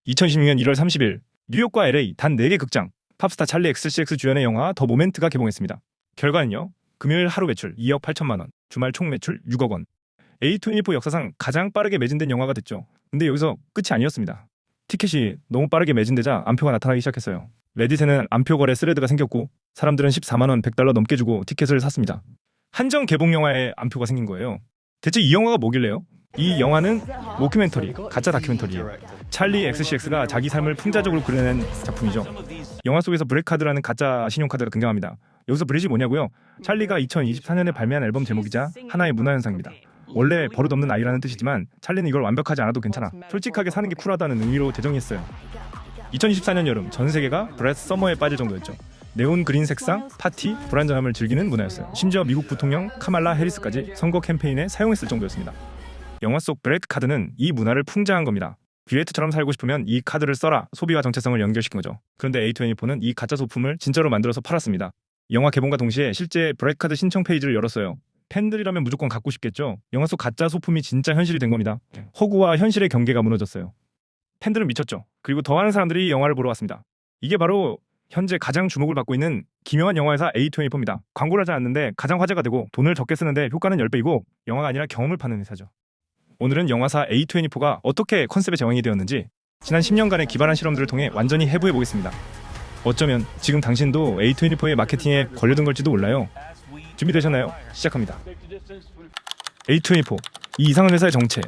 2016년 1월 30일 뉴욕과 LA 단 4개 극장 팝스타 찰리 XCX 주연의 영화 더 모멘트가 개봉했습니다. 결과는요. 금요일 하루 매출 2억 8천만 원, 주말 총 매출 6억 원. A24 역사상 가장 빠르게 매진된 영화가 됐죠. 근데 여기서 끝이 아니었습니다. 티켓이 너무 빠르게 매진되자 암표가 나타나기 시작했어요. 레딧에는 암표 거래 스레드가 생겼고 사람들은 14만 원 100달러 넘게 주고 티켓을 샀습니다. 한정 개봉 영화에 암표가 생긴 거예요. 대체 이 영화가 뭐길래요? 이 영화는 모큐멘터리, 가짜 다큐멘터리예요. 찰리 XCX가 자기 삶을 풍자적으로 그려낸 작품이죠. 영화 속에서 브레카드라는 가짜 신용카드가 등장합니다. 여기서 브렛이 뭐냐고요? 찰리가 2024년에 발매한 앨범 제목이자 하나의 문화현상입니다. 원래 버릇없는 아이라는 뜻이지만 찰리는 이걸 완벽하지 않아도 괜찮아, 솔직하게 사는 게 쿨하다는 의미로 제정했어요. 2024년 여름 전 세계가 브렛 서머에 빠질 정도였죠. 네온 그린 색상, 파티, 불안정함을 즐기는 문화였어요. 심지어 미국 부통령 카말라 해리스까지 선거 캠페인에 사용했을 정도였습니다. 영화 속 브렛 카드는 이 문화를 풍자한 겁니다. 비레트처럼 살고 싶으면 이 카드를 써라, 소비와 정체성을 연결시킨 거죠. 그런데 A24는 이 가짜 소품을 진짜로 만들어서 팔았습니다. 영화 개봉과 동시에 실제 브렛 카드 신청 페이지를 열었어요. 팬들이라면 무조건 갖고 싶겠죠. 영화 속 가짜 소품이 진짜 현실이 된 겁니다. 허구와 현실의 경계가 무너졌어요. 팬들은 미쳤죠. 그리고 더 많은 사람들이 영화를 보러 왔습니다. 이게 바로 현재 가장 주목을 받고 있는 기묘한 영화회사 A24입니다. 광고를 하지 않는데 가장 화제가 되고 돈을 적게 쓰는데 효과는 10배이고 영화가 아니라 경험을 파는 회사죠. 오늘은 영화사 A24가 어떻게 컨셉의 제왕이 되었는지 지난 10년간의 기발한 실험들을 통해 완전히 해부해보겠습니다. 어쩌면 지금 당신도 A24의 마케팅에 걸려든 걸지도 몰라요. 준비되셨나요? 시작합니다. A24, 이 이상한 회사의 정체.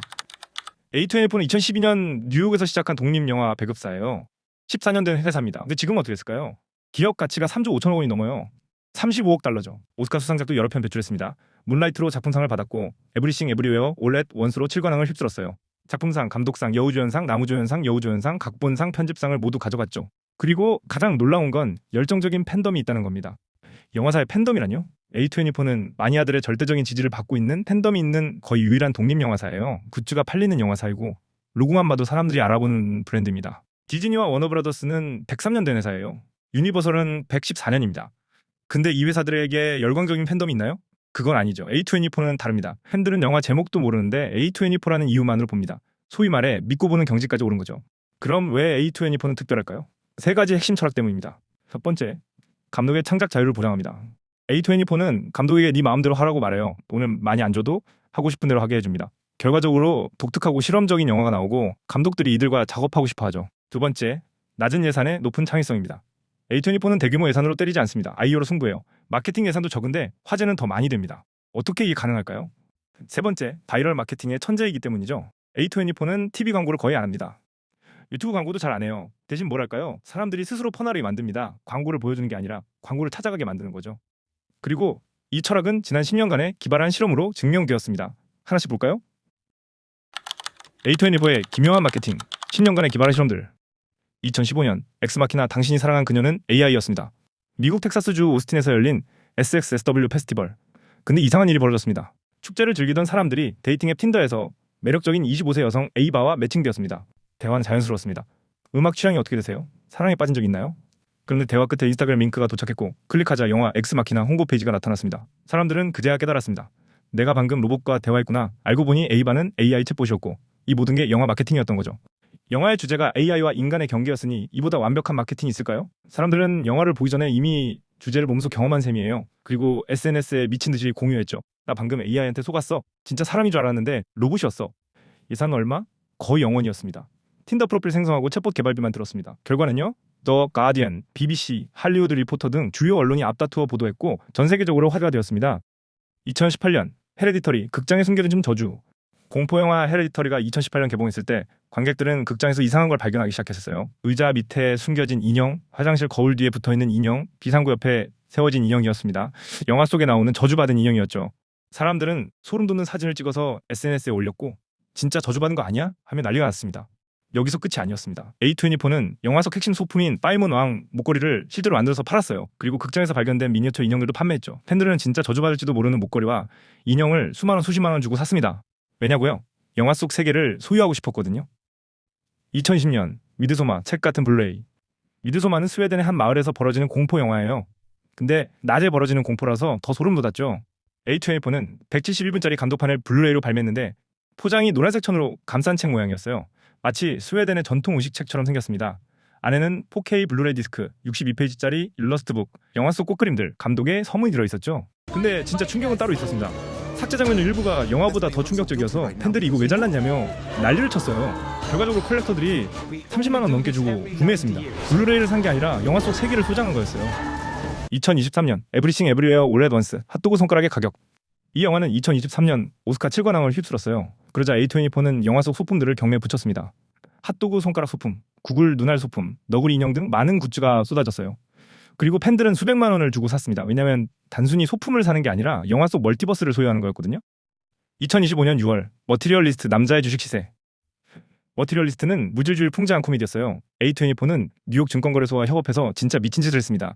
A24는 2012년 뉴욕에서 시작한 독립영화 배급사예요. 14년 된 회사입니다. 근데 지금은 어떻게 됐을까요? 기업 가치가 3조 5천억 원이 넘어요. 35억 달러죠. 오스카 수상작도 여러 편 배출했습니다. 문라이트로 작품상을 받았고 에브리싱 에브리웨어 올 앳 원스로 7관왕을 휩쓸었어요. 작품상, 감독상, 여우조연상, 나무조연상, 여우조연상, 각본상, 편집상을 모두 가져갔죠. 그리고 가장 놀라운 건 열정적인 팬덤이 있다는 겁니다. 영화사의 팬덤이라뇨? A24는 마니아들의 절대적인 지지를 받고 있는 팬덤이 있는 거의 유일한 독립영화사예요. 굿즈가 팔리는 영화사이고 로고만 봐도 사람들이 알아보는 브랜드입니다. 디즈니와 워너브라더스는 103년 된 회사예요. 유니버설은 114년입니다. 근데 이 회사들에게 열광적인 팬덤이 있나요? 그건 아니죠. A24는 다릅니다. 팬들은 영화 제목도 모르는데 A24라는 이유만으로 봅니다. 소위 말해 믿고 보는 경지까지 오른 거죠. 그럼 왜 A24는 특별할까요? 세 가지 핵심 철학 때문입니다. 첫 번째, 감독의 창작 자유를 보장합니다. A24는 감독에게 네 마음대로 하라고 말해요. 돈을 많이 안 줘도 하고 싶은 대로 하게 해줍니다. 결과적으로 독특하고 실험적인 영화가 나오고 감독들이 이들과 작업하고 싶어 하죠. 두 번째, 낮은 예산에 높은 창의성입니다. A24는 대규모 예산으로 때리지 않습니다. 아이디어로 승부해요. 마케팅 예산도 적은데 화제는 더 많이 됩니다. 어떻게 이게 가능할까요? 세 번째, 바이럴 마케팅의 천재이기 때문이죠. A24는 TV 광고를 거의 안 합니다. 유튜브 광고도 잘 안 해요. 대신 뭘 할까요? 사람들이 스스로 퍼나르게 만듭니다. 광고를 보여주는 게 아니라 광고를 찾아가게 만드는 거죠. 그리고 이 철학은 지난 10년간의 기발한 실험으로 증명되었습니다. 하나씩 볼까요? A24의 기묘한 마케팅, 10년간의 기발한 실험들. 2015년 엑스마키나 당신이 사랑한 그녀는 AI였습니다. 미국 텍사스주 오스틴에서 열린 SXSW 페스티벌. 근데 이상한 일이 벌어졌습니다. 축제를 즐기던 사람들이 데이팅 앱 틴더에서 매력적인 25세 여성 A바와 매칭되었습니다. 대화는 자연스러웠습니다. 음악 취향이 어떻게 되세요? 사랑에 빠진 적 있나요? 그런데 대화 끝에 인스타그램 링크가 도착했고 클릭하자 영화 엑스마키나 홍보 페이지가 나타났습니다. 사람들은 그제야 깨달았습니다. 내가 방금 로봇과 대화했구나. 알고 보니 A바는 AI 챗봇이었고 이 모든 게 영화 마케팅이었던 거죠. 영화의 주제가 AI와 인간의 경계였으니 이보다 완벽한 마케팅이 있을까요? 사람들은 영화를 보기 전에 이미 주제를 몸소 경험한 셈이에요. 그리고 SNS에 미친 듯이 공유했죠. 나 방금 AI한테 속았어. 진짜 사람인 줄 알았는데 로봇이었어. 예산은 얼마? 거의 0원이었습니다. 틴더 프로필 생성하고 챗봇 개발비만 들었습니다. 결과는요? 더 가디언, BBC, 할리우드 리포터 등 주요 언론이 앞다투어 보도했고 전 세계적으로 화제가 되었습니다. 2018년 헤레디터리, 극장에 숨겨진 저주. 공포영화 헤레디터리가 2018년 개봉했을 때 관객들은 극장에서 이상한 걸 발견하기 시작했었어요. 의자 밑에 숨겨진 인형, 화장실 거울 뒤에 붙어있는 인형, 비상구 옆에 세워진 인형이었습니다. 영화 속에 나오는 저주받은 인형이었죠. 사람들은 소름 돋는 사진을 찍어서 SNS에 올렸고 진짜 저주받은 거 아니야? 하며 난리가 났습니다. 여기서 끝이 아니었습니다. A24는 영화 속 핵심 소품인 파이몬 왕 목걸이를 실제로 만들어서 팔았어요. 그리고 극장에서 발견된 미니어처 인형들도 판매했죠. 팬들은 진짜 저주받을지도 모르는 목걸이와 인형을 수만 원, 수십만 원 주고 샀습니다. 왜냐고요? 영화 속 세계를 소유하고 싶었거든요. 2010년 미드소마, 책 같은 블루레이. 미드소마는 스웨덴의 한 마을에서 벌어지는 공포 영화예요. 근데 낮에 벌어지는 공포라서 더 소름 돋았죠. A24는 171분짜리 감독판을 블루레이로 발매했는데 포장이 노란색 천으로 감싼 책 모양이었어요. 마치 스웨덴의 전통 의식책처럼 생겼습니다. 안에는 4K 블루레이 디스크, 62페이지짜리 일러스트북, 영화 속 꽃그림들, 감독의 서문이 들어있었죠. 근데 진짜 충격은 따로 있었습니다. 삭제 장면 일부가 영화보다 더 충격적이어서 팬들이 이거 왜 잘랐냐며 난리를 쳤어요. 결과적으로 컬렉터들이 30만 원 넘게 주고 구매했습니다. 블루레이를 산 게 아니라 영화 속 3개를 소장한 거였어요. 2023년 에브리싱 에브리웨어 올 앳 원스 핫도그 손가락의 가격. 이 영화는 2023년 오스카 7관왕을 휩쓸었어요. 그러자 A24는 영화 속 소품들을 경매에 붙였습니다. 핫도그 손가락 소품, 구글 눈알 소품, 너구리 인형 등 많은 굿즈가 쏟아졌어요. 그리고 팬들은 수백만 원을 주고 샀습니다. 왜냐하면 단순히 소품을 사는 게 아니라 영화 속 멀티버스를 소유하는 거였거든요. 2025년 6월 머티리얼리스트 남자의 주식 시세. 머티리얼리스트는 무질주의 풍자한 코미디였어요. A24는 뉴욕 증권거래소와 협업해서 진짜 미친 짓을 했습니다.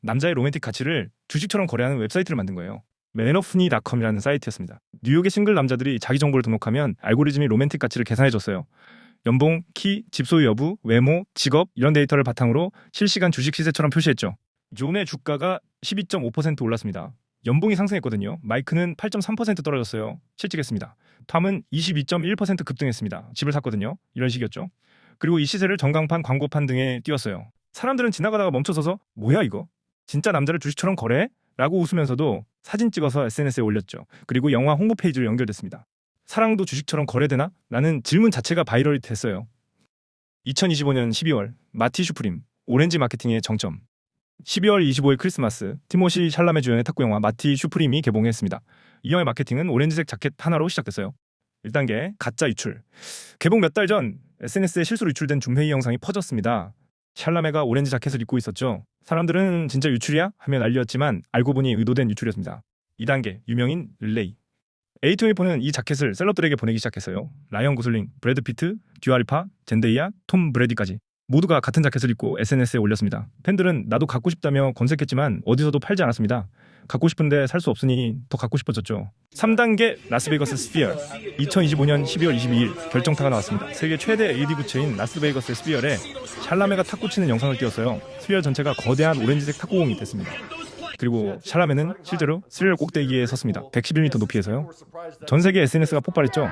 남자의 로맨틱 가치를 주식처럼 거래하는 웹사이트를 만든 거예요. manofme.com이라는 사이트였습니다. 뉴욕의 싱글 남자들이 자기 정보를 등록하면 알고리즘이 로맨틱 가치를 계산해줬어요. 연봉, 키, 집 소유 여부, 외모, 직업 이런 데이터를 바탕으로 실시간 주식 시세처럼 표시했죠. 존의 주가가 12.5% 올랐습니다. 연봉이 상승했거든요. 마이크는 8.3% 떨어졌어요. 실직했습니다. 탐은 22.1% 급등했습니다. 집을 샀거든요. 이런 식이었죠. 그리고 이 시세를 전광판, 광고판 등에 띄웠어요. 사람들은 지나가다가 멈춰서서 뭐야 이거? 진짜 남자를 주식처럼 거래? 라고 웃으면서도 사진 찍어서 SNS에 올렸죠. 그리고 영화 홍보 페이지로 연결됐습니다. 사랑도 주식처럼 거래되나? 라는 질문 자체가 바이럴이 됐어요. 2025년 12월 마티 슈프림 오렌지 마케팅의 정점. 12월 25일 크리스마스 티모시 샬라메 주연의 탁구 영화 마티 슈프림이 개봉했습니다. 이 영화의 마케팅은 오렌지색 자켓 하나로 시작됐어요. 1단계 가짜 유출. 개봉 몇 달 전 SNS에 실수로 유출된 줌회의 영상이 퍼졌습니다. 샬라메가 오렌지 자켓을 입고 있었죠. 사람들은 진짜 유출이야? 하며 난리였지만 알고 보니 의도된 유출이었습니다. 2단계 유명인 릴레이. A24는 이 자켓을 셀럽들에게 보내기 시작했어요. 라이언 고슬링, 브래드 피트, 듀아리파, 젠데이아, 톰 브래디까지 모두가 같은 자켓을 입고 SNS에 올렸습니다. 팬들은 나도 갖고 싶다며 검색했지만 어디서도 팔지 않았습니다. 갖고 싶은데 살 수 없으니 더 갖고 싶어졌죠. 3단계 라스베이거스 스피어. 2025년 12월 22일 결정타가 나왔습니다. 세계 최대 AD 부채인 라스베이거스 스피어에 샬라메가 탁구 치는 영상을 띄웠어요. 스피어 전체가 거대한 오렌지색 탁구공이 됐습니다. 그리고 샬라메는 실제로 스릴 꼭대기에 섰습니다. 111m 높이에서요. 전 세계 SNS가 폭발했죠.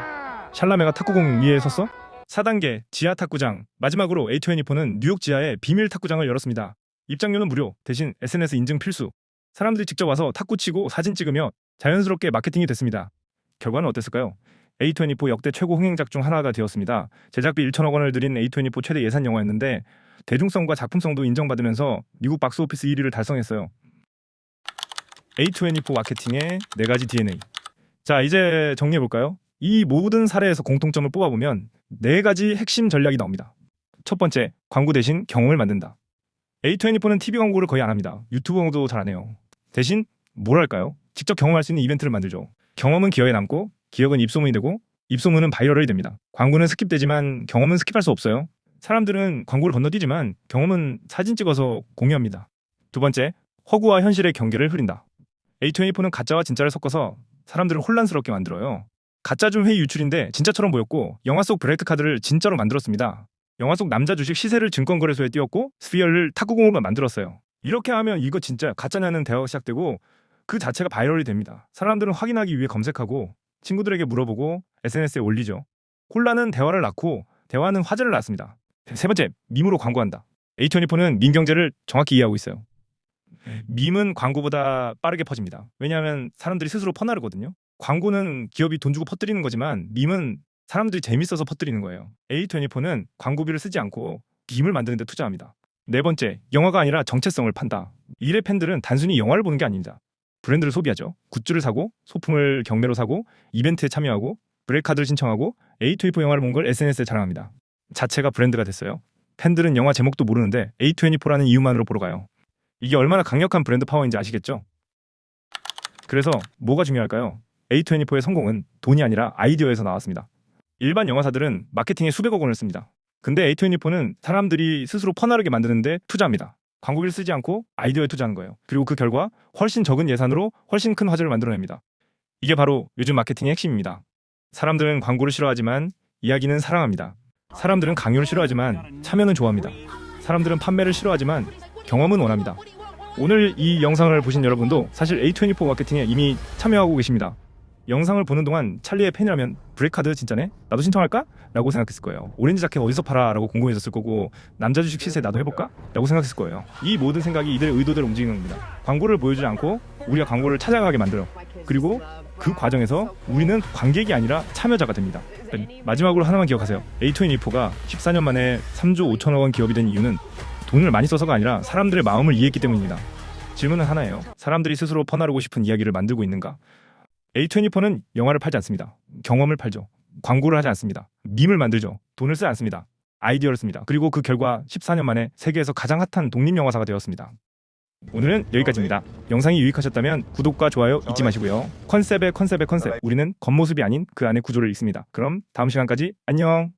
샬라메가 탁구공 위에 섰어? 4단계 지하 탁구장. 마지막으로 A24는 뉴욕 지하에 비밀 탁구장을 열었습니다. 입장료는 무료, 대신 SNS 인증 필수. 사람들이 직접 와서 탁구 치고 사진 찍으며 자연스럽게 마케팅이 됐습니다. 결과는 어땠을까요? A24 역대 최고 흥행작 중 하나가 되었습니다. 제작비 1천억 원을 들인 A24 최대 예산 영화였는데 대중성과 작품성도 인정받으면서 미국 박스오피스 1위를 달성했어요. A24 마케팅의 4가지 DNA. 자, 이제 정리해볼까요? 이 모든 사례에서 공통점을 뽑아보면 4가지 핵심 전략이 나옵니다. 첫 번째, 광고 대신 경험을 만든다. A24는 TV 광고를 거의 안 합니다. 유튜브 광고도 잘 안 해요. 대신 뭘 할까요? 직접 경험할 수 있는 이벤트를 만들죠. 경험은 기억에 남고 기억은 입소문이 되고 입소문은 바이럴이 됩니다. 광고는 스킵되지만 경험은 스킵할 수 없어요. 사람들은 광고를 건너뛰지만 경험은 사진 찍어서 공유합니다. 두 번째, 허구와 현실의 경계를 흐린다. A24는 가짜와 진짜를 섞어서 사람들을 혼란스럽게 만들어요. 가짜 중 회의 유출인데 진짜처럼 보였고 영화 속 브레이크 카드를 진짜로 만들었습니다. 영화 속 남자 주식 시세를 증권거래소에 띄웠고 스피어를 탁구공으로 만들었어요. 이렇게 하면 이거 진짜 가짜냐는 대화가 시작되고 그 자체가 바이럴이 됩니다. 사람들은 확인하기 위해 검색하고 친구들에게 물어보고 SNS에 올리죠. 혼란은 대화를 낳고 대화는 화제를 낳습니다. 세 번째, 밈으로 광고한다. A24는 밈 경제를 정확히 이해하고 있어요. 밈은 광고보다 빠르게 퍼집니다. 왜냐하면 사람들이 스스로 퍼나르거든요. 광고는 기업이 돈 주고 퍼뜨리는 거지만 밈은 사람들이 재밌어서 퍼뜨리는 거예요. A24는 광고비를 쓰지 않고 밈을 만드는 데 투자합니다. 네 번째, 영화가 아니라 정체성을 판다. 이래 팬들은 단순히 영화를 보는 게 아닙니다. 브랜드를 소비하죠. 굿즈를 사고, 소품을 경매로 사고, 이벤트에 참여하고, 브레이크카드를 신청하고, A24 영화를 본 걸 SNS에 자랑합니다. 자체가 브랜드가 됐어요. 팬들은 영화 제목도 모르는데 A24라는 이유만으로 보러 가요. 이게 얼마나 강력한 브랜드 파워인지 아시겠죠? 그래서 뭐가 중요할까요? A24의 성공은 돈이 아니라 아이디어에서 나왔습니다. 일반 영화사들은 마케팅에 수백억 원을 씁니다. 근데 A24는 사람들이 스스로 퍼나르게 만드는데 투자합니다. 광고비를 쓰지 않고 아이디어에 투자하는 거예요. 그리고 그 결과 훨씬 적은 예산으로 훨씬 큰 화제를 만들어냅니다. 이게 바로 요즘 마케팅의 핵심입니다. 사람들은 광고를 싫어하지만 이야기는 사랑합니다. 사람들은 강요를 싫어하지만 참여는 좋아합니다. 사람들은 판매를 싫어하지만 경험은 원합니다. 오늘 이 영상을 보신 여러분도 사실 A24 마케팅에 이미 참여하고 계십니다. 영상을 보는 동안 찰리의 팬이라면 브레이크카드 진짜네? 나도 신청할까? 라고 생각했을 거예요. 오렌지 자켓 어디서 팔아? 라고 궁금해졌을 거고 남자 주식 시세 나도 해볼까? 라고 생각했을 거예요. 이 모든 생각이 이들의 의도대로 움직이는 겁니다. 광고를 보여주지 않고 우리가 광고를 찾아가게 만들어. 그리고 그 과정에서 우리는 관객이 아니라 참여자가 됩니다. 마지막으로 하나만 기억하세요. A24가 14년 만에 3조 5천억 원 기업이 된 이유는 돈을 많이 써서가 아니라 사람들의 마음을 이해했기 때문입니다. 질문은 하나예요. 사람들이 스스로 퍼나르고 싶은 이야기를 만들고 있는가? A24는 영화를 팔지 않습니다. 경험을 팔죠. 광고를 하지 않습니다. 밈을 만들죠. 돈을 쓰지 않습니다. 아이디어를 씁니다. 그리고 그 결과 14년 만에 세계에서 가장 핫한 독립영화사가 되었습니다. 오늘은 여기까지입니다. 영상이 유익하셨다면 구독과 좋아요 잊지 마시고요. 컨셉의 컨셉. 우리는 겉모습이 아닌 그 안의 구조를 읽습니다. 그럼 다음 시간까지 안녕.